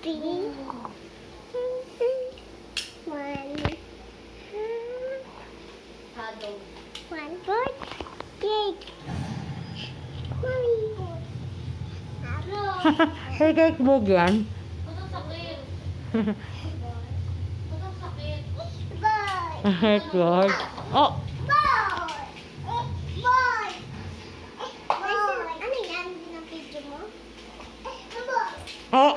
Three. One bird. Cake. Hey, cake bug yan. Cake bug. Oh! Ano yan? Binang video mo? Oh!